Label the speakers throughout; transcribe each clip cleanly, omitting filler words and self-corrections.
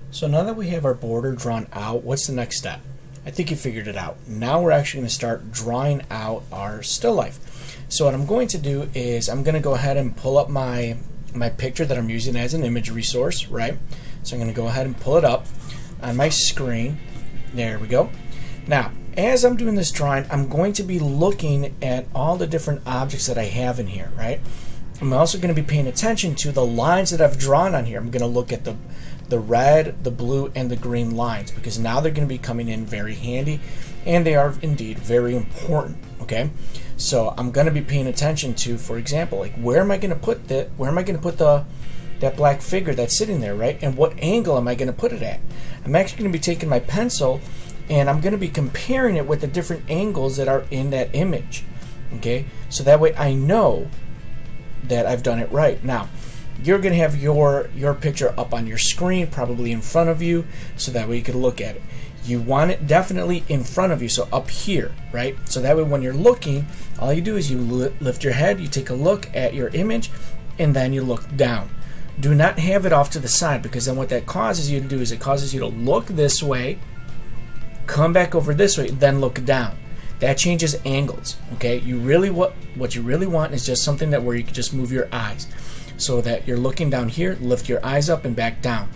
Speaker 1: So now that we have our border drawn out, what's the next step? I think you figured it out. Now we're actually going to start drawing out our still life. So what I'm going to do is I'm going to go ahead and pull up my picture that I'm using as an image resource, right? So I'm going to go ahead and pull it up on my screen. There we go. Now, as I'm doing this drawing, I'm going to be looking at all the different objects that I have in here, right? I'm also going to be paying attention to the lines that I've drawn on here. I'm going to look at the red, the blue, and the green lines, because now they're going to be coming in very handy, and they are indeed very important. Okay, so I'm going to be paying attention to, for example, like where am I going to put that black figure that's sitting there, right? And what angle am I going to put it at? I'm actually going to be taking my pencil and I'm going to be comparing it with the different angles that are in that image. Okay, so that way I know that I've done it right. Now, you're going to have your picture up on your screen, probably in front of you, so that way you can look at it. You want it definitely in front of you, so up here, right? So that way when you're looking, all you do is you lift your head, you take a look at your image, and then you look down. Do not have it off to the side, because then what that causes you to do is it causes you to look this way, come back over this way, then look down. That changes angles. Okay, what you really want is just something that where you can just move your eyes, so that you're looking down here, lift your eyes up and back down.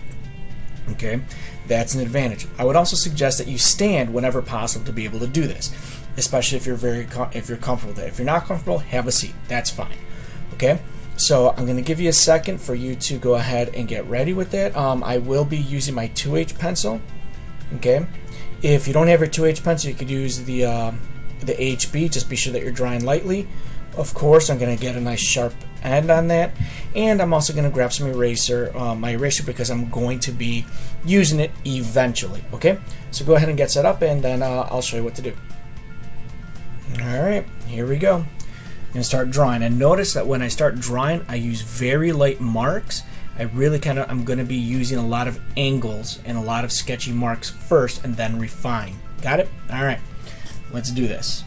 Speaker 1: Okay, that's an advantage. I would also suggest that you stand whenever possible to be able to do this, especially if you're comfortable with it. If you're not comfortable, have a seat. That's fine. Okay, so I'm going to give you a second for you to go ahead and get ready with that. I will be using my 2H pencil. Okay, if you don't have your 2H pencil, you could use the HB. Just be sure that you're drawing lightly. Of course, I'm going to get a nice sharp end on that, and I'm also going to grab some eraser, my eraser, because I'm going to be using it eventually. Okay, so go ahead and get set up, and then I'll show you what to do. Alright, here we go. I'm going to start drawing, and notice that when I start drawing, I use very light marks. I'm going to be using a lot of angles and a lot of sketchy marks first, and then refine. Got it? Alright, let's do this.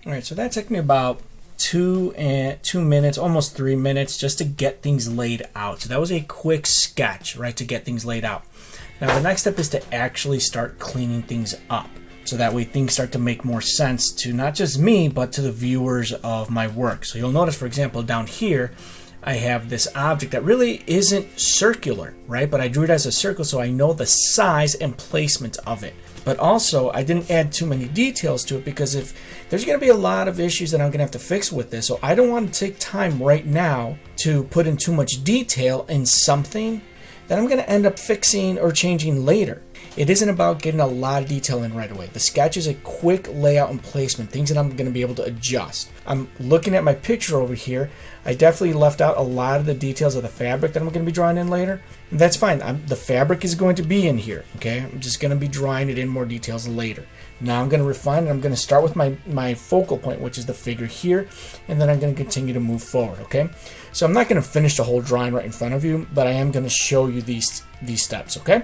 Speaker 1: Alright, so that took me about 2 minutes, almost 3 minutes, just to get things laid out. So that was a quick sketch, right, to get things laid out. Now the next step is to actually start cleaning things up, so that way things start to make more sense to not just me, but to the viewers of my work. So you'll notice, for example, down here, I have this object that really isn't circular, right? But I drew it as a circle, so I know the size and placement of it. But also, I didn't add too many details to it, because if there's going to be a lot of issues that I'm going to have to fix with this, so I don't want to take time right now to put in too much detail in something that I'm going to end up fixing or changing later. It isn't about getting a lot of detail in right away. The sketch is a quick layout and placement, things that I'm going to be able to adjust. I'm looking at my picture over here. I definitely left out a lot of the details of the fabric that I'm going to be drawing in later. And that's fine. The fabric is going to be in here. Okay, I'm just going to be drawing it in more details later. Now I'm going to refine it. I'm going to start with my focal point, which is the figure here, and then I'm going to continue to move forward. Okay, so I'm not going to finish the whole drawing right in front of you, but I am going to show you these steps. Okay.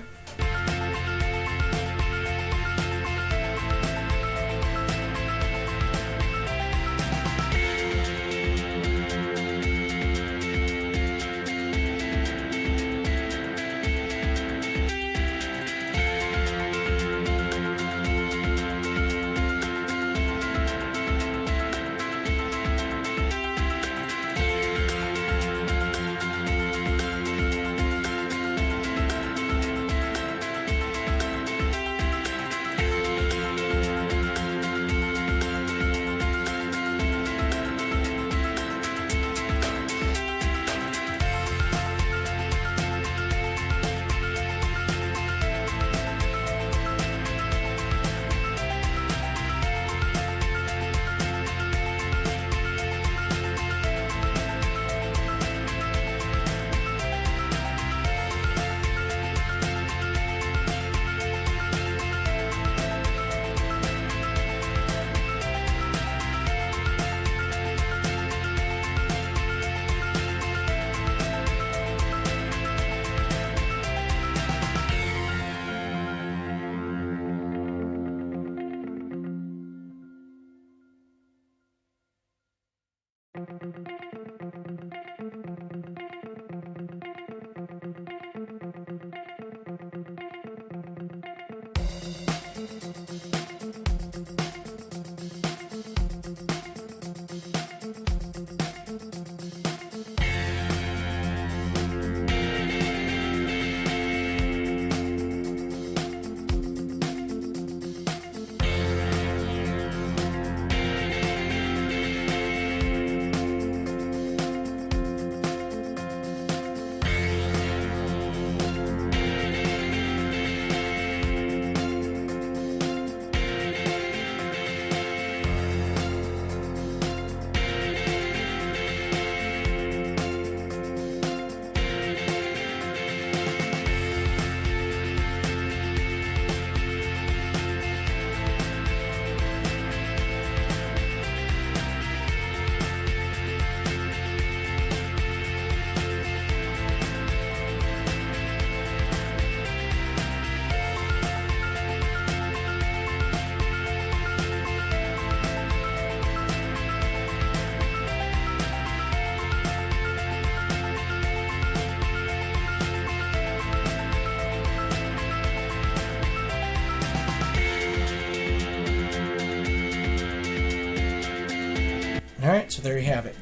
Speaker 1: Alright, so there you have it.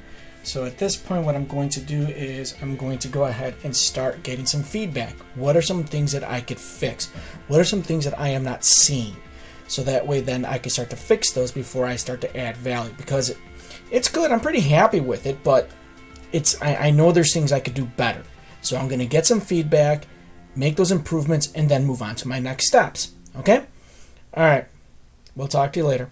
Speaker 1: So at this point, what I'm going to do is I'm going to go ahead and start getting some feedback. What are some things that I could fix? What are some things that I am not seeing? So that way then I can start to fix those before I start to add value, because it's good. I'm pretty happy with it, but I know there's things I could do better. So I'm going to get some feedback, make those improvements, and then move on to my next steps. Okay? Alright, we'll talk to you later.